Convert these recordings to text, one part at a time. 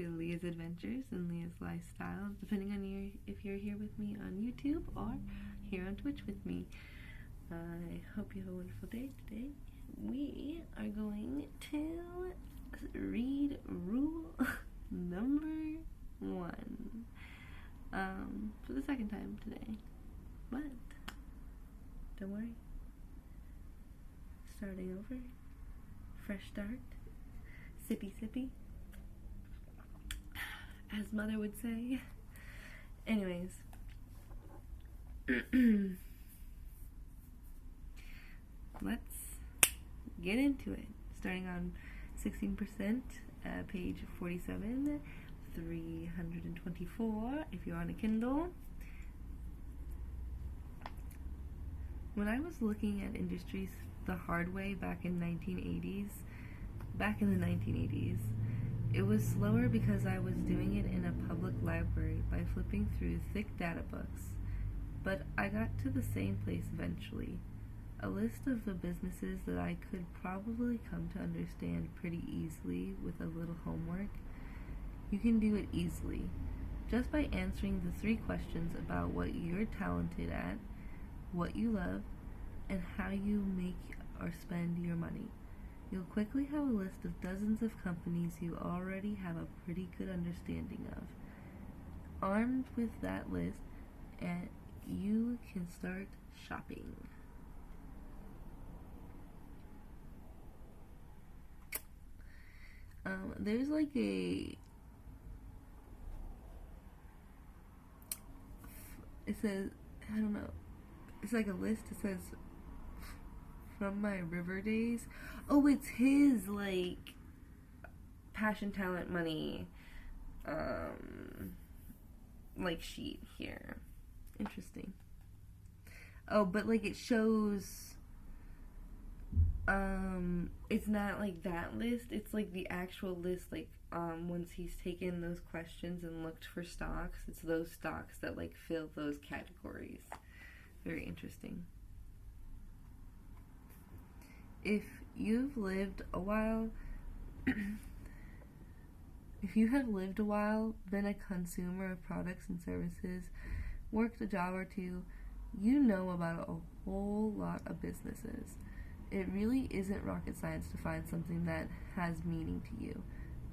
to Leah's Adventures and Leah's Lifestyle, depending on if you're here with me on YouTube or here on Twitch with me. I hope you have a wonderful day today. We are going to read rule number 1 for the second time today. But don't worry. Starting over. Fresh start. Sippy sippy. As mother would say. Anyways. Let's get into it. Starting on 16%, page 47, 324, if you're on a Kindle. When I was looking at industries the hard way back in the 1980s, it was slower because I was doing it in a public library by flipping through thick data books. But I got to the same place eventually. A list of the businesses that I could probably come to understand pretty easily with a little homework. You can do it easily, just by answering the 3 questions about what you're talented at, what you love, and how you make or spend your money. You'll quickly have a list of dozens of companies you already have a pretty good understanding of. Armed with that list, and you can start shopping. There's like it says, I don't know, it's like a list. It says, from my river days. Oh, it's his, like, passion, talent, money, like, sheet here. Interesting. Oh, but, like, it shows, it's not, like, that list. It's, like, the actual list, like, once he's taken those questions and looked for stocks, it's those stocks that, like, fill those categories. Very interesting. If you've lived a while, been a consumer of products and services, worked a job or two, you know about a whole lot of businesses. It really isn't rocket science to find something that has meaning to you.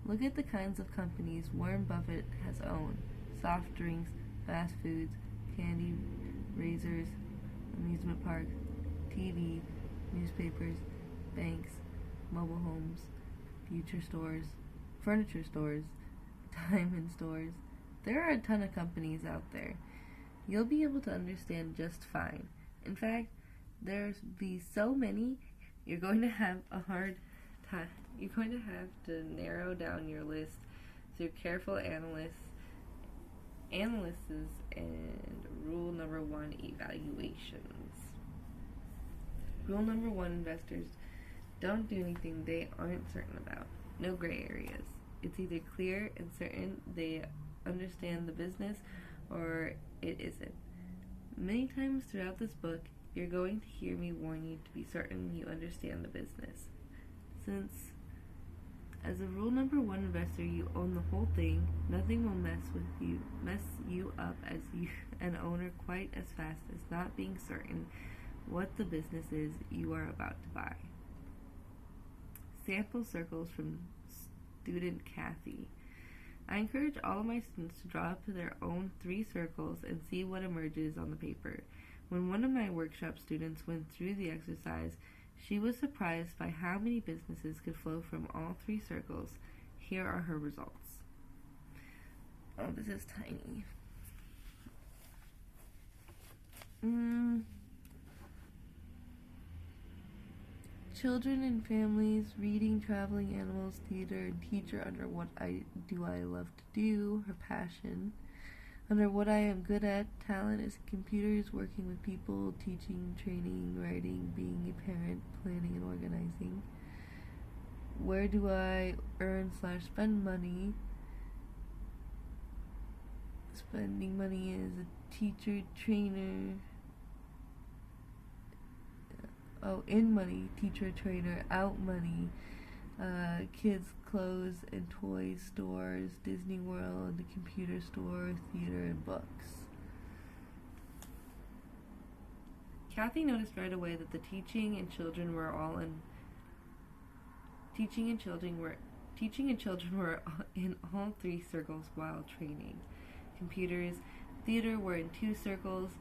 Look at the kinds of companies Warren Buffett has owned: soft drinks, fast foods, candy, razors, amusement parks, TV, newspapers, banks, mobile homes, future stores, furniture stores, diamond stores. There are a ton of companies out there. You'll be able to understand just fine. In fact, there's be so many, you're going to have a hard time. You're going to have to narrow down your list through careful analysis, and rule number 1 evaluations. Rule number 1, investors don't do anything they aren't certain about. No gray areas. It's either clear and certain they understand the business, or it isn't. Many times throughout this book, you're going to hear me warn you to be certain you understand the business. Since, as a rule number 1 investor, you own the whole thing, nothing will mess you up as an owner quite as fast as not being certain what the business is you are about to buy. Sample circles from student Kathy. I encourage all of my students to draw up their own 3 circles and see what emerges on the paper. When one of my workshop students went through the exercise, she was surprised by how many businesses could flow from all 3 circles. Here are her results. Oh, this is tiny. Children and families, reading, traveling, animals, theater, and teacher under what I love to do, her passion. Under what I am good at, talent is computers, working with people, teaching, training, writing, being a parent, planning and organizing. Where do I earn/spend money? Spending money as a teacher, trainer. In money, teacher, trainer, out money, kids' clothes and toy stores, Disney World, the computer store, theater, and books. Kathy noticed right away that the teaching and children were in all three circles while training. Computers, theater were in 2 circles.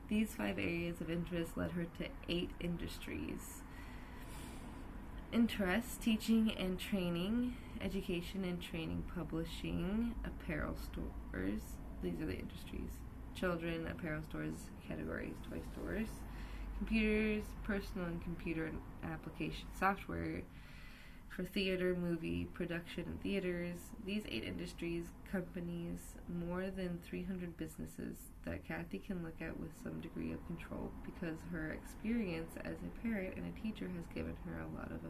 These 5 areas of interest led her to 8 industries. Interests: teaching and training, education and training, publishing, apparel stores. These are the industries. Children, apparel stores, categories, toy stores. Computers, personal and computer application software for theater, movie, production, and theaters. These 8 industries, companies, more than 300 businesses that Kathy can look at with some degree of control because her experience as a parent and a teacher has given her a lot of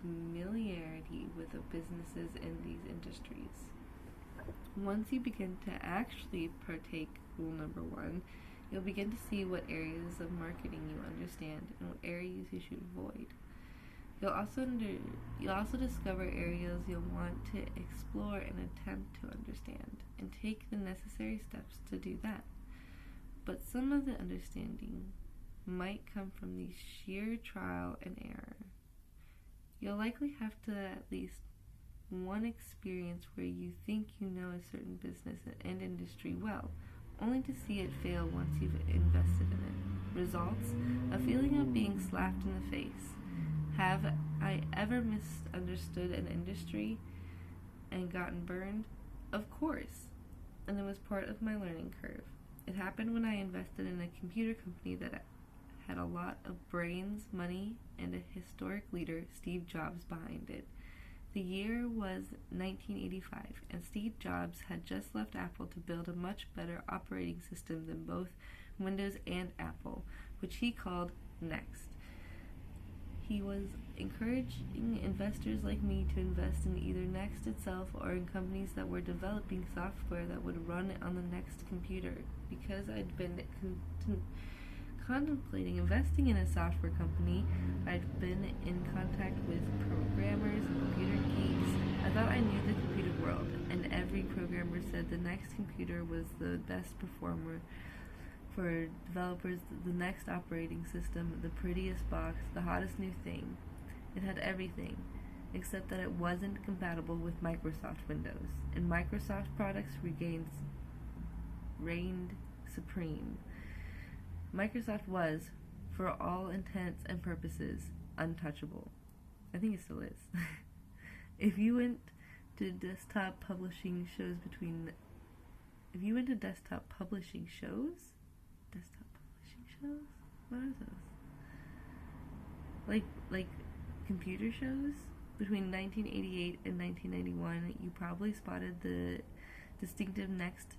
familiarity with the businesses in these industries. Once you begin to actually partake rule number 1, you'll begin to see what areas of marketing you understand and what areas you should avoid. You'll also discover areas you'll want to explore and attempt to understand, and take the necessary steps to do that. But some of the understanding might come from the sheer trial and error. You'll likely have to at least one experience where you think you know a certain business and industry well, only to see it fail once you've invested in it. Results: a feeling of being slapped in the face. Have I ever misunderstood an industry and gotten burned? Of course. And it was part of my learning curve. It happened when I invested in a computer company that had a lot of brains, money, and a historic leader, Steve Jobs, behind it. The year was 1985, and Steve Jobs had just left Apple to build a much better operating system than both Windows and Apple, which he called Next. He was encouraging investors like me to invest in either Next itself or in companies that were developing software that would run on the Next computer. Because I'd been contemplating investing in a software company, I'd been in contact with programmers and computer geeks. I thought I knew the computer world, and every programmer said the Next computer was the best performer for developers, the next operating system, the prettiest box, the hottest new thing. It had everything, except that it wasn't compatible with Microsoft Windows, and Microsoft products reigned supreme. Microsoft was, for all intents and purposes, untouchable. I think it still is. If you went to desktop publishing shows, what are those? Like computer shows between 1988 and 1991, you probably spotted the distinctive Next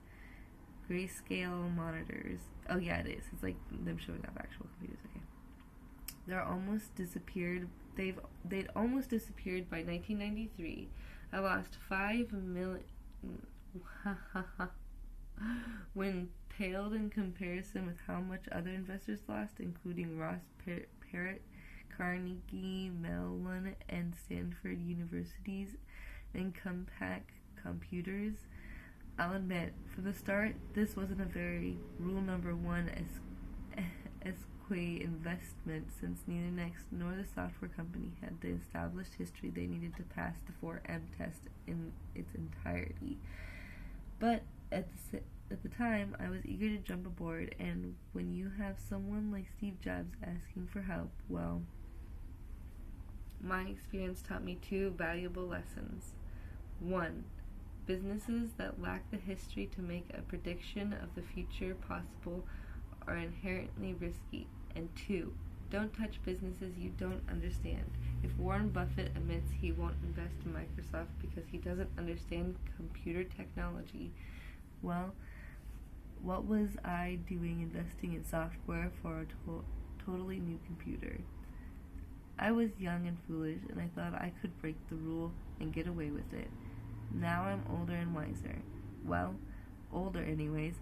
grayscale monitors. Oh yeah, it is. It's like them showing off actual computers. Okay, they'd almost disappeared by 1993. I lost 5 million when paled in comparison with how much other investors lost, including Ross Perot, Carnegie Mellon, and Stanford Universities, and Compaq Computers. I'll admit, from the start, this wasn't a very rule number 1 esque investment, since neither Next nor the software company had the established history they needed to pass the 4M test in its entirety. But at the time, I was eager to jump aboard, and when you have someone like Steve Jobs asking for help, well, my experience taught me 2 valuable lessons. 1. Businesses that lack the history to make a prediction of the future possible are inherently risky. And 2. Don't touch businesses you don't understand. If Warren Buffett admits he won't invest in Microsoft because he doesn't understand computer technology, well, what was I doing investing in software for a totally new computer? I was young and foolish, and I thought I could break the rule and get away with it. Now I'm older and wiser. Well, older anyways,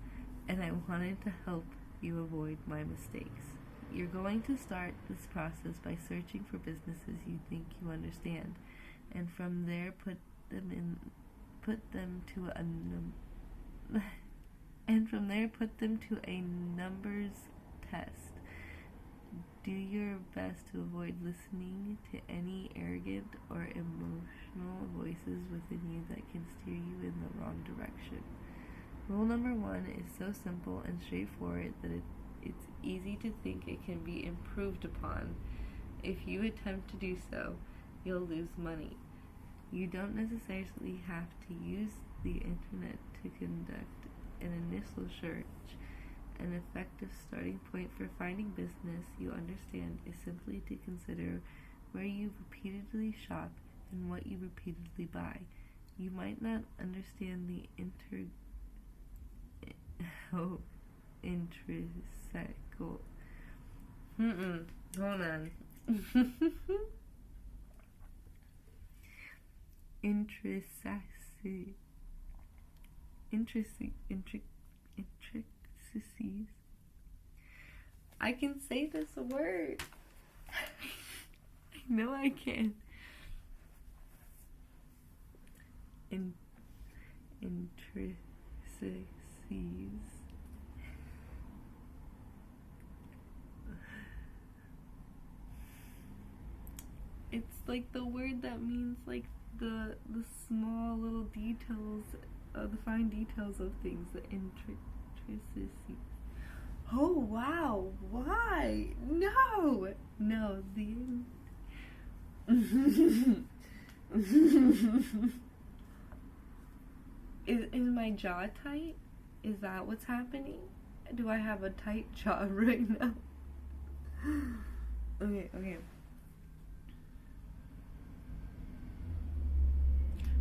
and I wanted to help you avoid my mistakes. You're going to start this process by searching for businesses you think you understand, and from there put them to a numbers test. Do your best to avoid listening to any arrogant or emotional voices within you that can steer you in the wrong direction. Rule number 1 is so simple and straightforward that it's easy to think it can be improved upon. If you attempt to do so, you'll lose money. You don't necessarily have to use the internet to conduct an initial search. An effective starting point for finding business you understand is simply to consider where you repeatedly shop and what you repeatedly buy. You might not understand the intrinscal. Hold on. Intricacies. I can say this word. I know I can. Intricacies. It's like the word that means like the small little details, the fine details of things, the intricacies. Oh wow, why? No, the is my jaw tight? Is that what's happening? Do I have a tight jaw right now? Okay.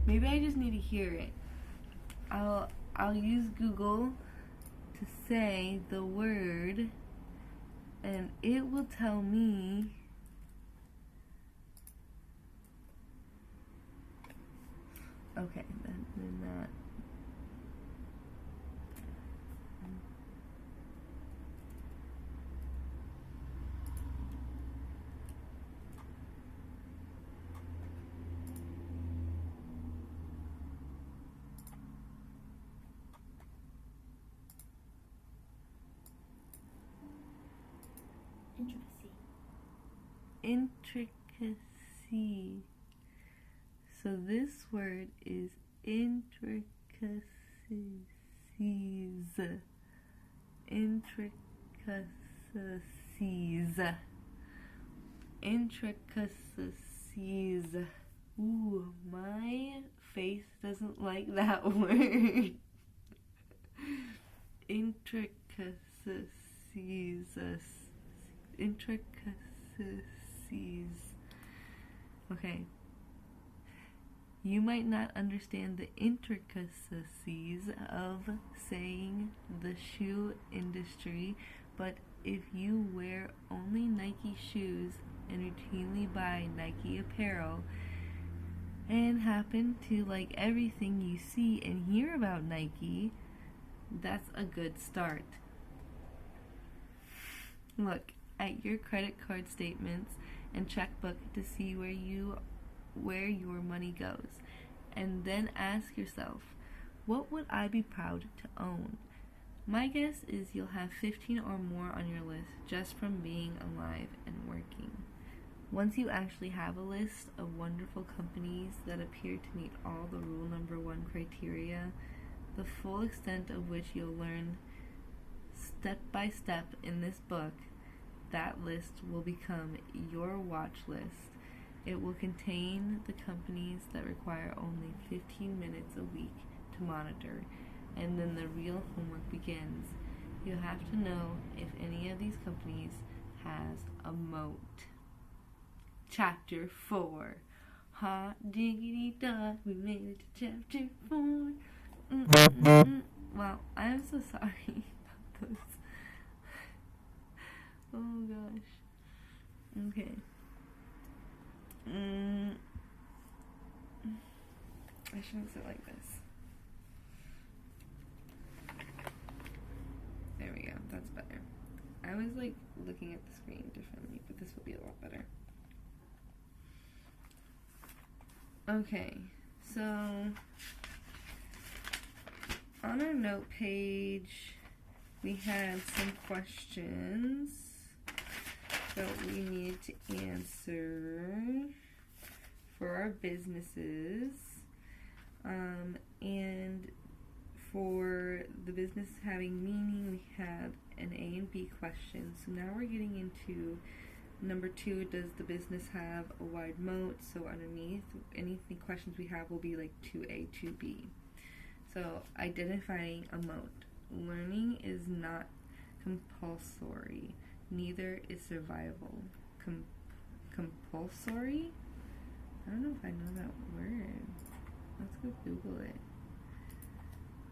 Maybe I just need to hear it. I'll use Google to say the word, and it will tell me okay, then that. Intricacy. So this word is intricacies. Intricacies. Ooh, my face doesn't like that word. Intricacies. Okay. You might not understand the intricacies of, saying, the shoe industry, but if you wear only Nike shoes and routinely buy Nike apparel and happen to like everything you see and hear about Nike, that's a good start. Look at your credit card statements and checkbook to see where your money goes, and then ask yourself, what would I be proud to own? My guess is you'll have 15 or more on your list just from being alive and working. Once you actually have a list of wonderful companies that appear to meet all the rule number 1 criteria, the full extent of which you'll learn step by step in this book, that list will become your watch list. It will contain the companies that require only 15 minutes a week to monitor, and then the real homework begins. You'll have to know if any of these companies has a moat. Chapter 4. Hot diggity dog, we made it to chapter 4. Well, I'm so sorry about those. Oh gosh. Okay. I shouldn't sit like this. There we go. That's better. I was like looking at the screen differently, but this will be a lot better. Okay, so on our note page, we had some questions that we need to answer for our businesses. And for the business having meaning, we had an A and B question. So now we're getting into number 2, does the business have a wide moat? So underneath, any questions we have will be like 2A, 2B. So identifying a moat. Learning is not compulsory. Neither is survival. Compulsory? I don't know if I know that word. Let's go Google it.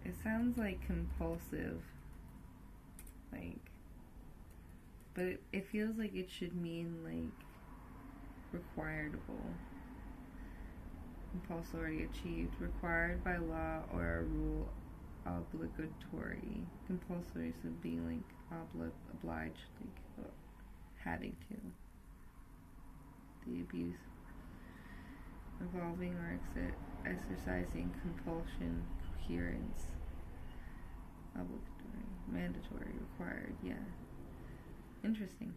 It sounds like compulsive. But it feels like it should mean requiredable. Compulsory, achieved, required by law or a rule, obligatory. Compulsory should be obliged, having to. The abuse, involving or exercising compulsion, coherence, obligatory, mandatory, required. Yeah. Interesting.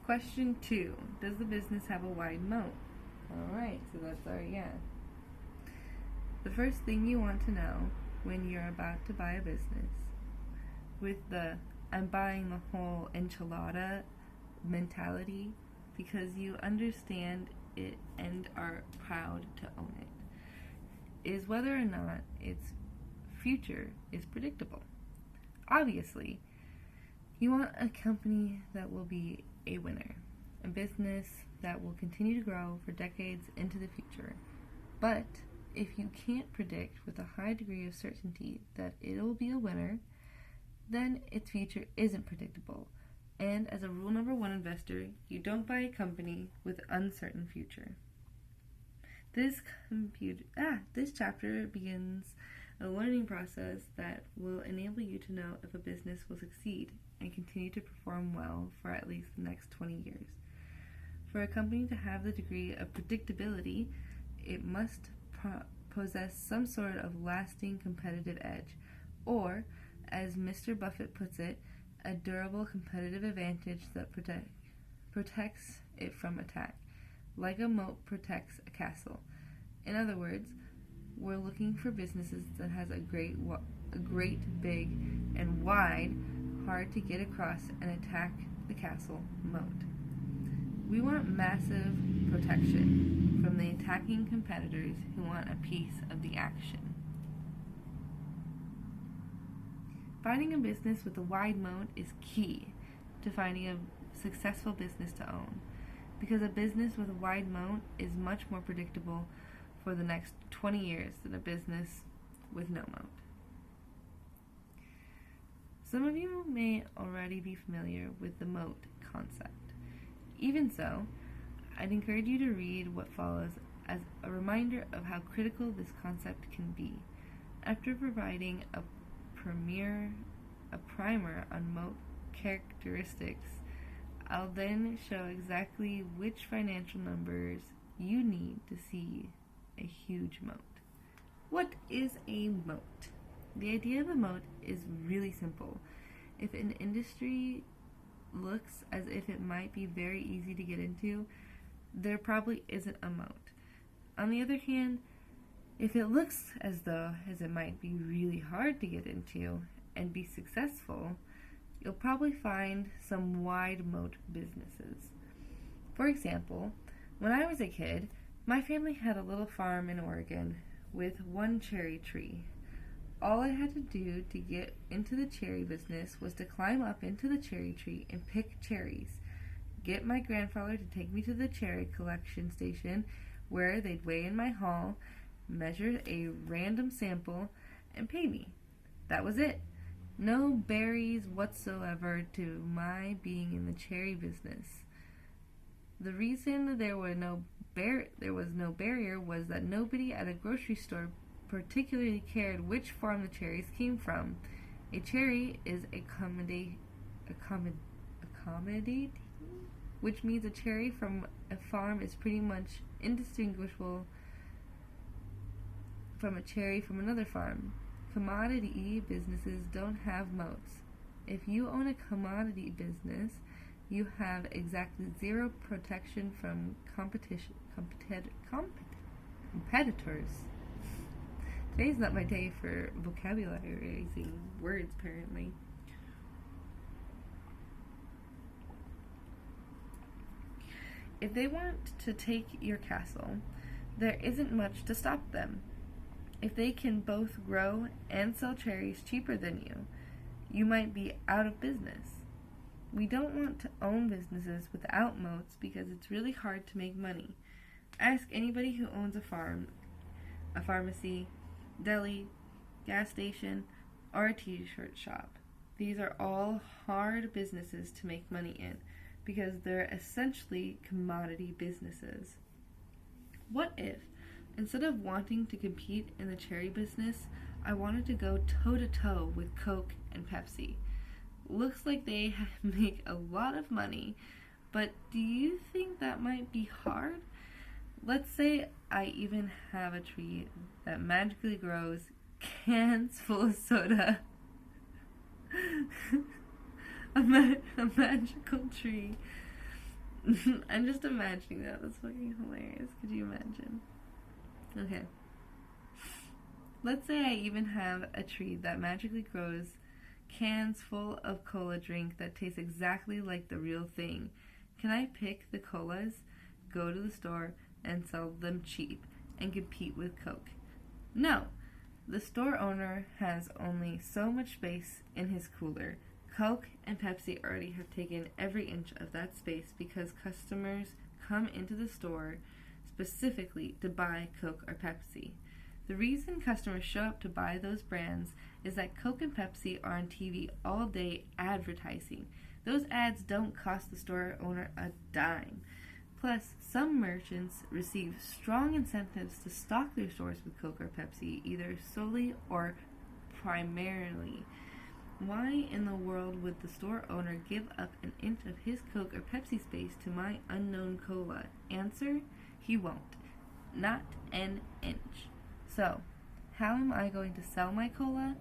Question 2. Does the business have a wide moat? Alright, so that's our yeah. The first thing you want to know when you're about to buy a business, with the I'm buying the whole enchilada mentality, because you understand it and are proud to own it, is whether or not its future is predictable. Obviously, you want a company that will be a winner, a business that will continue to grow for decades into the future. But if you can't predict with a high degree of certainty that it'll be a winner, then its future isn't predictable. And as a rule number 1 investor, you don't buy a company with uncertain future. This chapter begins a learning process that will enable you to know if a business will succeed and continue to perform well for at least the next 20 years. For a company to have the degree of predictability, it must possess some sort of lasting competitive edge, or, as Mr. Buffett puts it, a durable competitive advantage that protects it from attack, like a moat protects a castle. In other words, we're looking for businesses that has a great, big, and wide, hard to get across and attack the castle moat. We want massive protection from the attacking competitors who want a piece of the action. Finding a business with a wide moat is key to finding a successful business to own, because a business with a wide moat is much more predictable for the next 20 years than a business with no moat. Some of you may already be familiar with the moat concept. Even so, I'd encourage you to read what follows as a reminder of how critical this concept can be. After providing a primer on moat characteristics, I'll then show exactly which financial numbers you need to see a huge moat. What is a moat? The idea of a moat is really simple. If an industry looks as if it might be very easy to get into, there probably isn't a moat. On the other hand, if it looks as though it might be really hard to get into and be successful, you'll probably find some wide moat businesses. For example, when I was a kid, my family had a little farm in Oregon with one cherry tree. All I had to do to get into the cherry business was to climb up into the cherry tree and pick cherries, get my grandfather to take me to the cherry collection station where they'd weigh in my haul, measure a random sample, and pay me. That was it. No berries whatsoever to my being in the cherry business. The reason there was no barrier was that nobody at a grocery store particularly cared which farm the cherries came from. A cherry is accommodate, which means a cherry from a farm is pretty much indistinguishable from a cherry from another farm. Commodity businesses don't have moats. If you own a commodity business, you have exactly zero protection from competitors. Today's not my day for vocabulary words, apparently. If they want to take your castle, there isn't much to stop them. If they can both grow and sell cherries cheaper than you, you might be out of business. We don't want to own businesses without moats because it's really hard to make money. Ask anybody who owns a farm, a pharmacy, deli, gas station, or a t-shirt shop. These are all hard businesses to make money in because they're essentially commodity businesses. What if, instead of wanting to compete in the cherry business, I wanted to go toe-to-toe with Coke and Pepsi? Looks like they make a lot of money, but do you think that might be hard? Let's say I even have a tree that magically grows cans full of soda. a magical tree. I'm just imagining that. That's fucking hilarious. Could you imagine? Okay. Let's say I even have a tree that magically grows cans full of cola drink that tastes exactly like the real thing. Can I pick the colas, go to the store, and sell them cheap and compete with Coke? No. The store owner has only so much space in his cooler. Coke and Pepsi already have taken every inch of that space because customers come into the store specifically to buy Coke or Pepsi. The reason customers show up to buy those brands is that Coke and Pepsi are on TV all day advertising. Those ads don't cost the store owner a dime. Plus, some merchants receive strong incentives to stock their stores with Coke or Pepsi, either solely or primarily. Why in the world would the store owner give up an inch of his Coke or Pepsi space to my unknown cola? Answer: he won't. Not an inch. So, how am I going to sell my cola?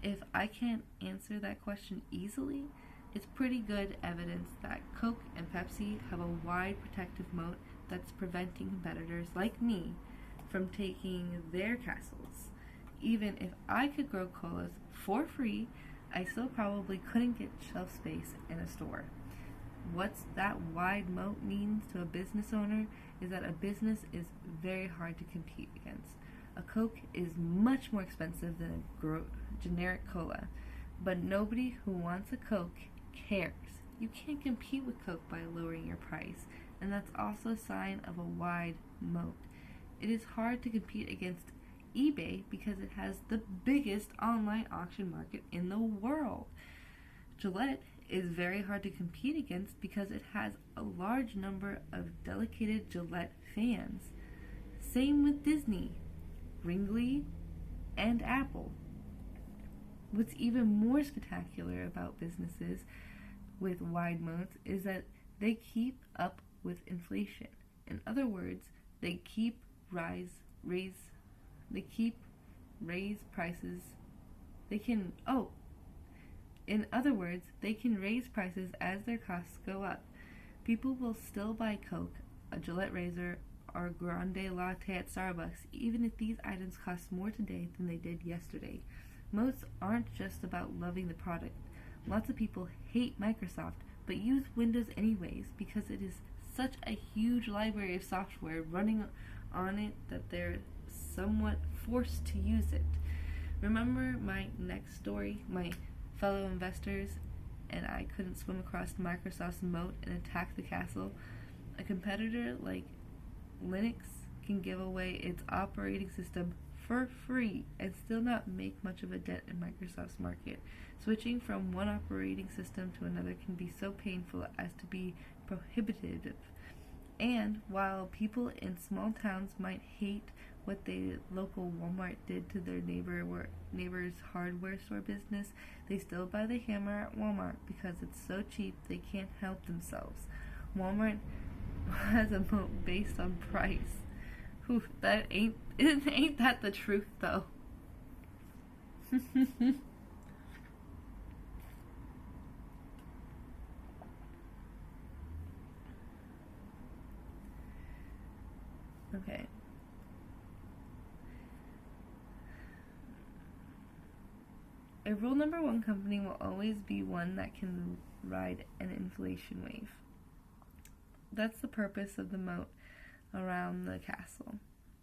If I can't answer that question easily, it's pretty good evidence that Coke and Pepsi have a wide protective moat that's preventing competitors like me from taking their castles. Even if I could grow colas for free, I still probably couldn't get shelf space in a store. What's that wide moat means to a business owner is that a business is very hard to compete against. A Coke is much more expensive than a generic cola, but nobody who wants a Coke cares. You can't compete with Coke by lowering your price, and that's also a sign of a wide moat. It is hard to compete against eBay because it has the biggest online auction market in the world. Gillette is very hard to compete against because it has a large number of dedicated Gillette fans. Same with Disney, Wrigley, and Apple. What's even more spectacular about businesses with wide moats is that they keep up with inflation. In other words, they can raise prices as their costs go up. People will still buy Coke, a Gillette razor, or grande latte at Starbucks, even if these items cost more today than they did yesterday. Moats aren't just about loving the product. Lots of people hate Microsoft, but use Windows anyways because it is such a huge library of software running on it that they're somewhat forced to use it. Remember my next story, my fellow investors, and I couldn't swim across Microsoft's moat and attack the castle? A competitor like Linux can give away its operating system for free and still not make much of a dent in Microsoft's market. Switching from one operating system to another can be so painful as to be prohibitive. And while people in small towns might hate what the local Walmart did to their neighbor's hardware store business, they still buy the hammer at Walmart because it's so cheap they can't help themselves. Walmart has a moat based on price. Oof, ain't that the truth though? Okay. A rule number one company will always be one that can ride an inflation wave. That's the purpose of the moat around the castle.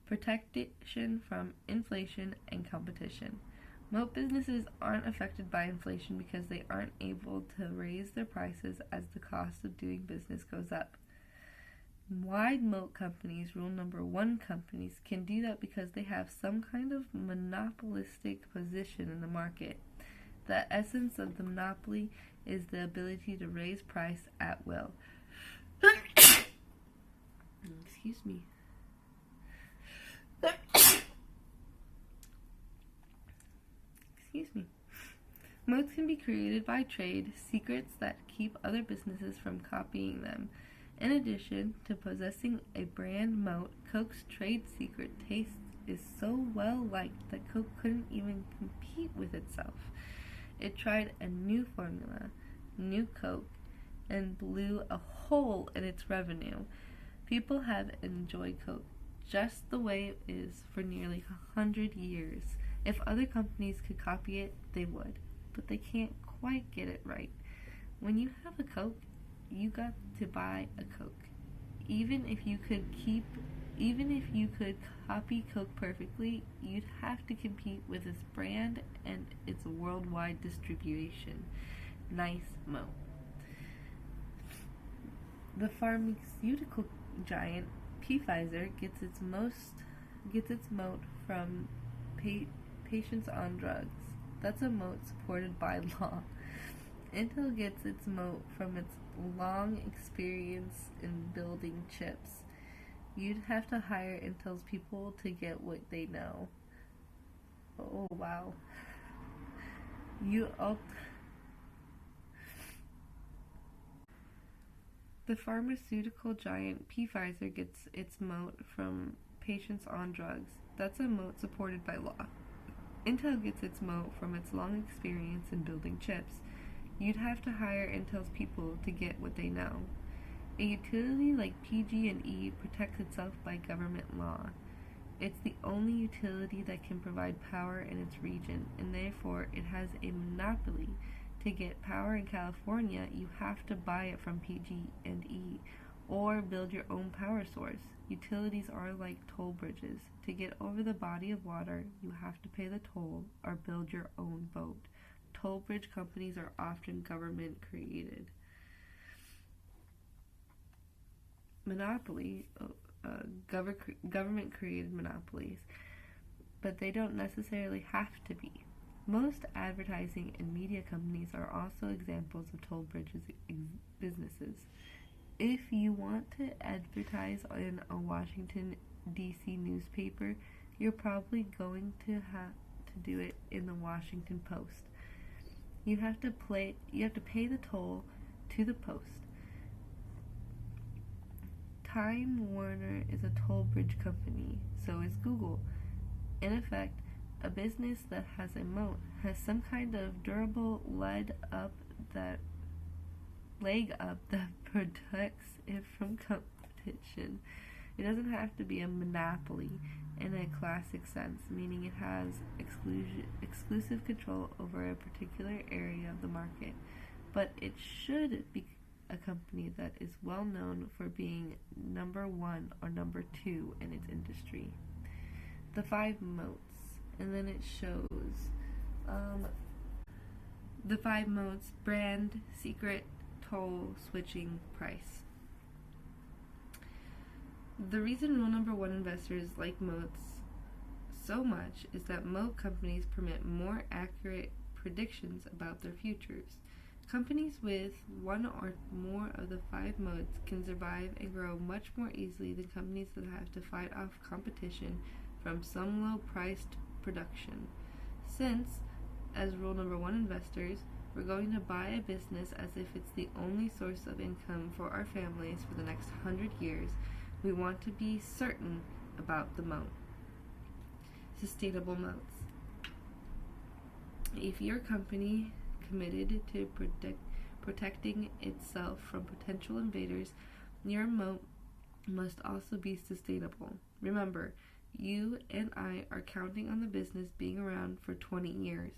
Protection from inflation and competition. Moat businesses aren't affected by inflation because they aren't able to raise their prices as the cost of doing business goes up. Wide moat companies, rule number one companies, can do that because they have some kind of monopolistic position in the market. The essence of the monopoly is the ability to raise price at will. Excuse me. Excuse me. Moats can be created by trade secrets that keep other businesses from copying them. In addition to possessing a brand moat, Coke's trade secret taste is so well liked that Coke couldn't even compete with itself. It tried a new formula, new Coke, and blew a hole in its revenue. People have enjoyed Coke just the way it is for nearly 100 years. If other companies could copy it, they would, but they can't quite get it right. When you have a Coke, you got to buy a Coke. Even if you could copy Coke perfectly, you'd have to compete with its brand and its worldwide distribution. Nice moat. The pharmaceutical giant Pfizer gets its moat from patients on drugs. That's a moat supported by law. Intel gets its moat from its long experience in building chips. You'd have to hire Intel's people to get what they know. Oh, wow. The pharmaceutical giant Pfizer gets its moat from patients on drugs. That's a moat supported by law. Intel gets its moat from its long experience in building chips. You'd have to hire Intel's people to get what they know. A utility like PG&E protects itself by government law. It's the only utility that can provide power in its region, and therefore it has a monopoly. To get power in California, you have to buy it from PG&E or build your own power source. Utilities are like toll bridges. To get over the body of water, you have to pay the toll or build your own boat. Toll bridge companies are often government created. Government created monopolies, but they don't necessarily have to be. Most advertising and media companies are also examples of toll bridges businesses. If you want to advertise in a Washington, D.C. newspaper, you're probably going to have to do it in the Washington Post. You have to pay the toll to the Post. Time Warner is a toll bridge company, so is Google. In effect, a business that has a moat has some kind of durable leg up that protects it from competition. It doesn't have to be a monopoly in a classic sense, meaning it has exclusive control over a particular area of the market, but it should be a company that is well known for being number one or number two in its industry. The 5 moats, and then it shows the 5 moats: brand, secret, toll, switching, price. The reason rule number 1 investors like moats so much is that moat companies permit more accurate predictions about their futures. Companies with one or more of the 5 moats can survive and grow much more easily than companies that have to fight off competition from some low-priced production. Since, as rule number 1 investors, we're going to buy a business as if it's the only source of income for our families for the next 100 years, we want to be certain about the moat. Sustainable moats. If your company committed to protecting itself from potential invaders, your moat must also be sustainable. Remember, you and I are counting on the business being around for 20 years.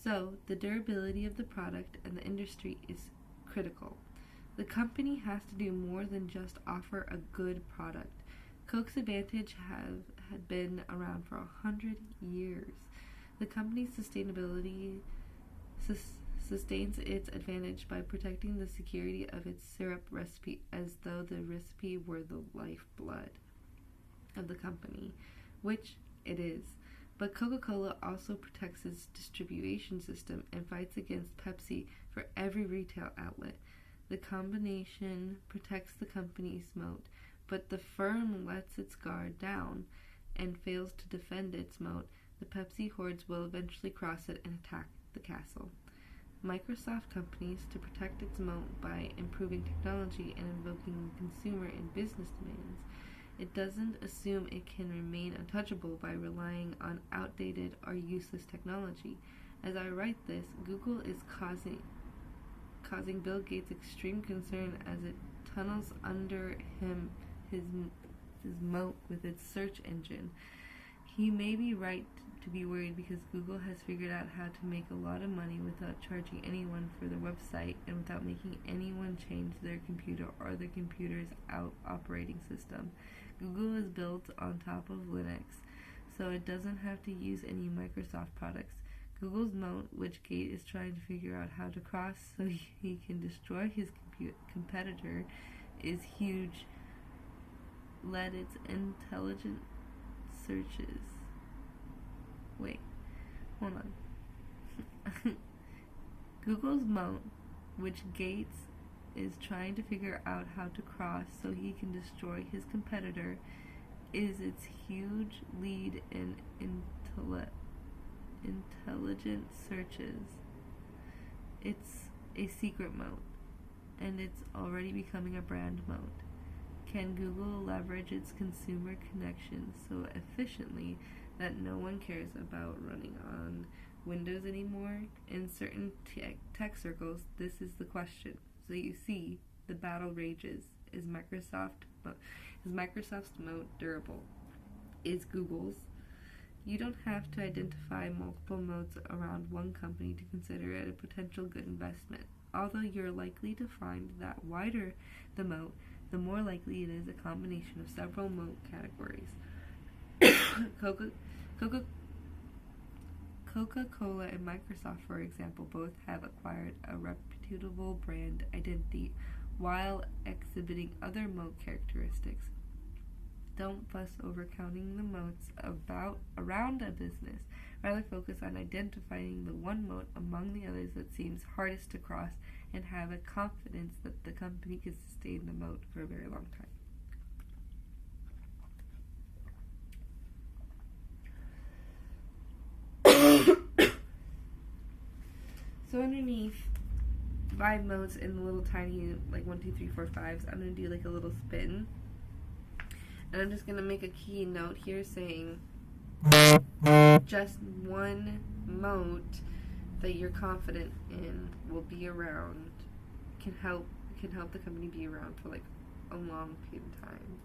So, the durability of the product and the industry is critical. The company has to do more than just offer a good product. Coke's advantage had been around for 100 years. The company's sustainability sustains its advantage by protecting the security of its syrup recipe as though the recipe were the lifeblood of the company, which it is. But Coca-Cola also protects its distribution system and fights against Pepsi for every retail outlet. The combination protects the company's moat, but the firm lets its guard down and fails to defend its moat. The Pepsi hordes will eventually cross it and attack the castle. Microsoft companies to protect its moat by improving technology and invoking consumer and business demands. It doesn't assume it can remain untouchable by relying on outdated or useless technology. As I write this, Google is causing Bill Gates extreme concern as it tunnels under his moat with its search engine. He may be right to be worried because Google has figured out how to make a lot of money without charging anyone for their website and without making anyone change their computer or their computer's operating system. Google is built on top of Linux, so it doesn't have to use any Microsoft products. Google's moat, which Gates is trying to figure out how to cross so he can destroy his competitor, is huge. Let its intelligent searches. Wait, hold on. Google's moat, which Gates is trying to figure out how to cross so he can destroy his competitor, is its huge lead in intelligent searches. It's a secret moat, and it's already becoming a brand moat. Can Google leverage its consumer connections so efficiently that no one cares about running on Windows anymore? In certain tech circles, this is the question. So you see, the battle rages. Is Microsoft's moat durable? Is Google's? You don't have to identify multiple moats around one company to consider it a potential good investment. Although you're likely to find that wider the moat, the more likely it is a combination of several moat categories. Coca-Cola and Microsoft, for example, both have acquired a reputable brand identity while exhibiting other moat characteristics. Don't fuss over counting the moats around a business. Rather focus on identifying the one moat among the others that seems hardest to cross and have a confidence that the company can sustain the moat for a very long time. So underneath 5 moats in the little tiny, like 1, 2, 3, 4, 5s, I'm going to do like a little spin. And I'm just going to make a key note here saying just one moat that you're confident in will be around, can help the company be around for like a long period of time.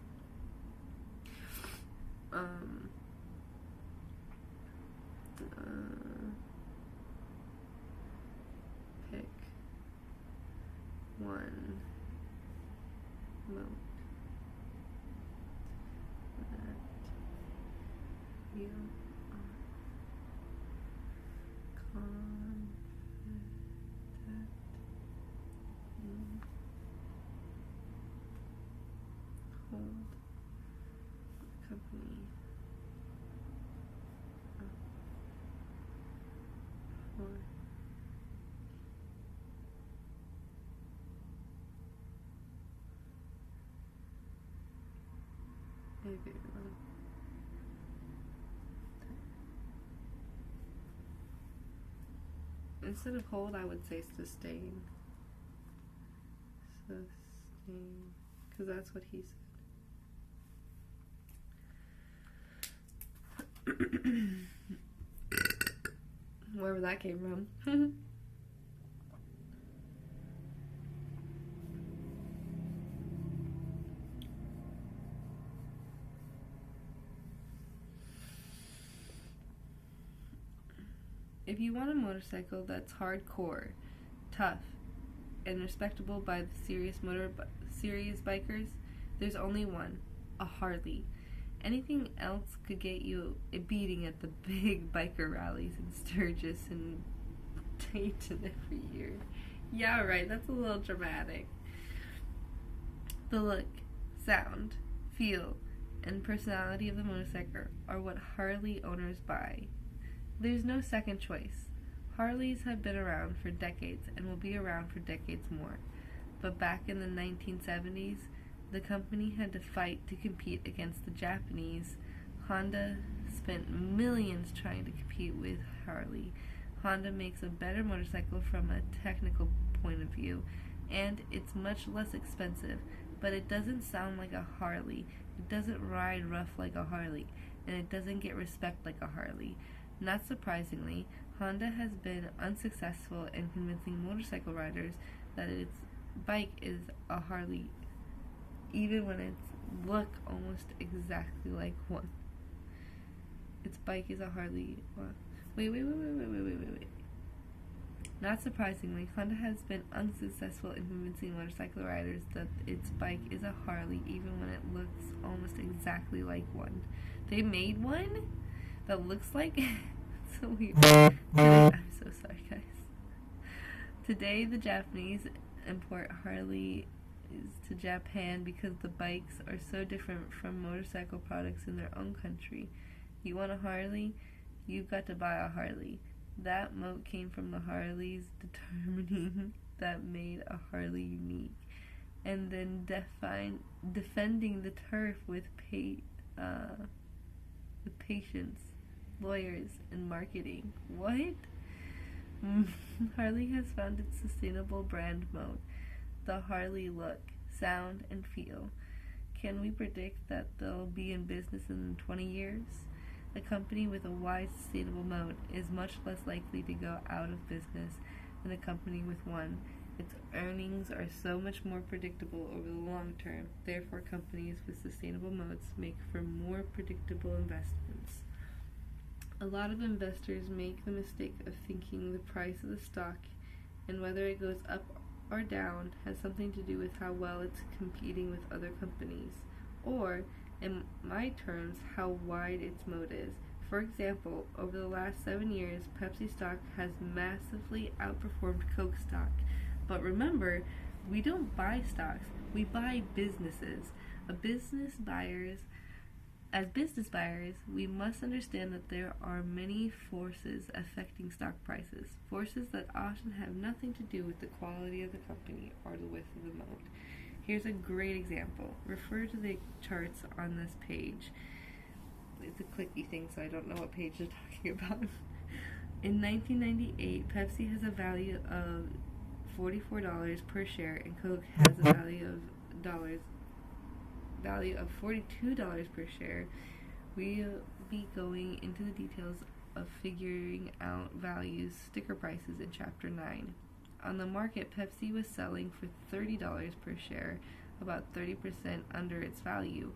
Pick one moat that you are confident in. Hold the company Okay. Instead of hold, I would say sustain. Sustain. Because that's what he said. Wherever that came from. If you want a motorcycle that's hardcore, tough, and respectable by the serious bikers, there's only one, a Harley. Anything else could get you a beating at the big biker rallies in Sturgis and Dayton every year. Yeah, right, that's a little dramatic. The look, sound, feel, and personality of the motorcycle are what Harley owners buy. There's no second choice. Harleys have been around for decades and will be around for decades more. But back in the 1970s, the company had to fight to compete against the Japanese. Honda spent millions trying to compete with Harley. Honda makes a better motorcycle from a technical point of view, and it's much less expensive, but it doesn't sound like a Harley. It doesn't ride rough like a Harley, and it doesn't get respect like a Harley. Not surprisingly, Honda has been unsuccessful in convincing motorcycle riders that its bike is a Harley, even when its look almost exactly like one. Its bike is a Harley. Wait. Not surprisingly, Honda has been unsuccessful in convincing motorcycle riders that its bike is a Harley, even when it looks almost exactly like one. They made one that looks like so weird. I'm so sorry, guys. Today, the Japanese import Harley to Japan because the bikes are so different from motorcycle products in their own country. You want a Harley? You've got to buy a Harley. That moat came from the Harleys determining that made a Harley unique, and then defending the turf with patience, lawyers, and marketing. What? Harley has found its sustainable brand mode, the Harley look, sound, and feel. Can we predict that they'll be in business in 20 years? A company with a wide sustainable mode is much less likely to go out of business than a company with one. Its earnings are so much more predictable over the long term. Therefore, companies with sustainable modes make for more predictable investments. A lot of investors make the mistake of thinking the price of the stock and whether it goes up or down has something to do with how well it's competing with other companies, or, in my terms, how wide its moat is. For example, over the last 7 years, Pepsi stock has massively outperformed Coke stock. But remember, we don't buy stocks, we buy businesses. As business buyers, we must understand that there are many forces affecting stock prices, forces that often have nothing to do with the quality of the company or the width of the moat. Here's a great example. Refer to the charts on this page. It's a clicky thing, so I don't know what page you're talking about. In 1998, Pepsi has a value of $44 per share, and Coke has a value of $42 per share. We'll be going into the details of figuring out values, sticker prices in Chapter 9. On the market, Pepsi was selling for $30 per share, about 30% under its value.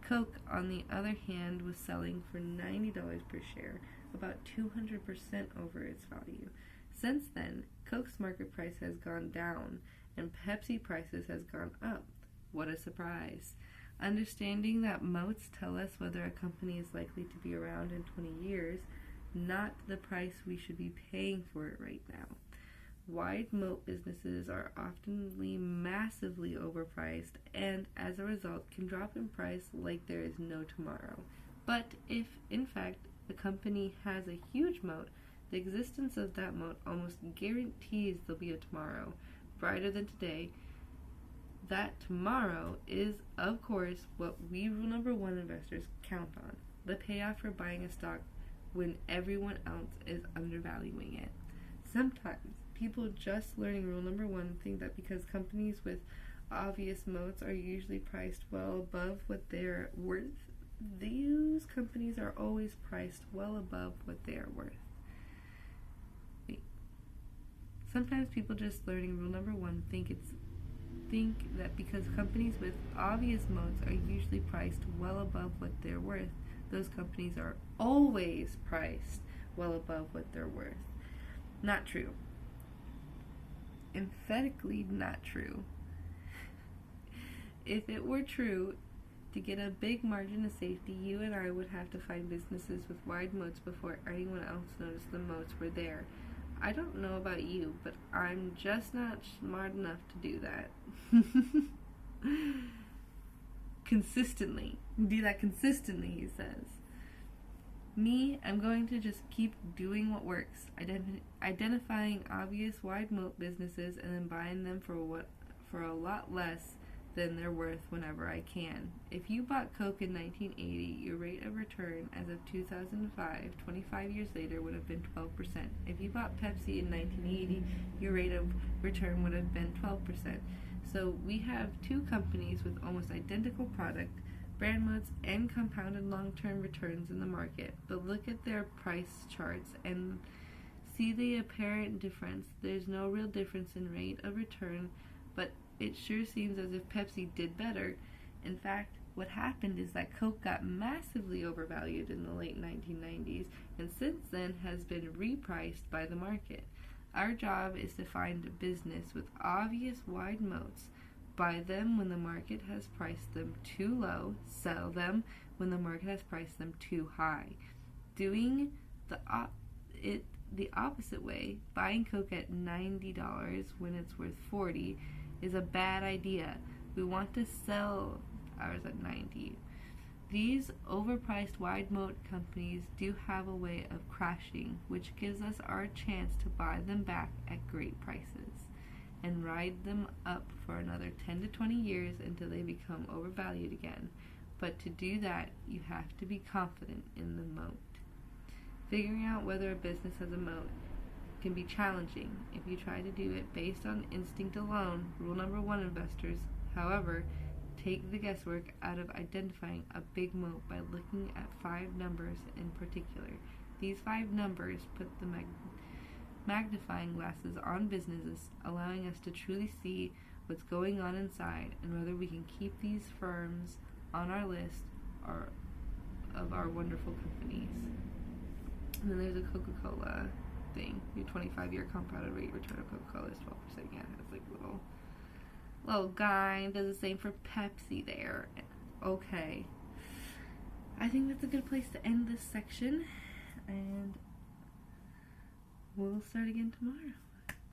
Coke, on the other hand, was selling for $90 per share, about 200% over its value. Since then, Coke's market price has gone down, and Pepsi prices has gone up. What a surprise. Understanding that moats tell us whether a company is likely to be around in 20 years, not the price we should be paying for it right now. Wide moat businesses are often massively overpriced and, as a result, can drop in price like there is no tomorrow. But if, in fact, a company has a huge moat, the existence of that moat almost guarantees there'll be a tomorrow, brighter than today, That tomorrow is, of course, what we rule number one investors count on. The payoff for buying a stock when everyone else is undervaluing it. Sometimes people just learning rule number one think that because companies with obvious moats are usually priced well above what they're worth, these companies are always priced well above what they are worth. Sometimes people just learning rule number one think that because companies with obvious moats are usually priced well above what they're worth, those companies are always priced well above what they're worth. Not true. Emphatically not true. If it were true, to get a big margin of safety, you and I would have to find businesses with wide moats before anyone else noticed the moats were there. I don't know about you, but I'm just not smart enough to do that. Consistently. Do that consistently, he says. Me, I'm going to just keep doing what works, identifying obvious wide moat businesses and then buying them for a lot less than they're worth whenever I can. If you bought Coke in 1980, your rate of return as of 2005, 25 years later, would have been 12%. If you bought Pepsi in 1980, your rate of return would have been 12%. So we have two companies with almost identical product, brand moats, and compounded long-term returns in the market. But look at their price charts and see the apparent difference. There's no real difference in rate of return, but it sure seems as if Pepsi did better. In fact, what happened is that Coke got massively overvalued in the late 1990s and since then has been repriced by the market. Our job is to find a business with obvious wide moats, buy them when the market has priced them too low, sell them when the market has priced them too high. Doing the opposite way, buying Coke at $90 when it's worth $40, is a bad idea. We want to sell ours at $90. These overpriced wide moat companies do have a way of crashing, which gives us our chance to buy them back at great prices and ride them up for another 10 to 20 years until they become overvalued again. But to do that, you have to be confident in the moat. Figuring out whether a business has a moat can be challenging if you try to do it based on instinct alone. Rule number one, investors, however, take the guesswork out of identifying a big moat by looking at 5 numbers in particular. These 5 numbers put the magnifying glasses on businesses, allowing us to truly see what's going on inside and whether we can keep these firms on our list of our wonderful companies. And then there's a Coca-Cola thing. Your 25-year compounded rate return of Coca-Cola is 12%. Yeah, it's like little guy. Does the same for Pepsi there. Okay. I think that's a good place to end this section. And we'll start again tomorrow.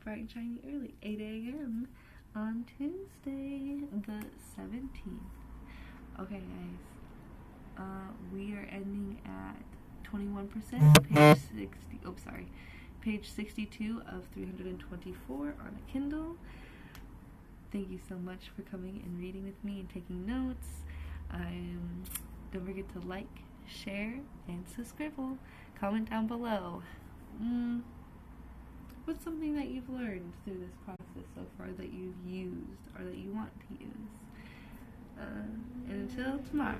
Bright and shiny early. 8 a.m. on Tuesday the 17th. Okay, guys. We are ending at 21%. Page 60. Oh, sorry. Page 62 of 324 on a Kindle. Thank you so much for coming and reading with me and taking notes. Don't forget to like, share, and subscribe. Comment down below. What's something that you've learned through this process so far that you've used or that you want to use? And until tomorrow.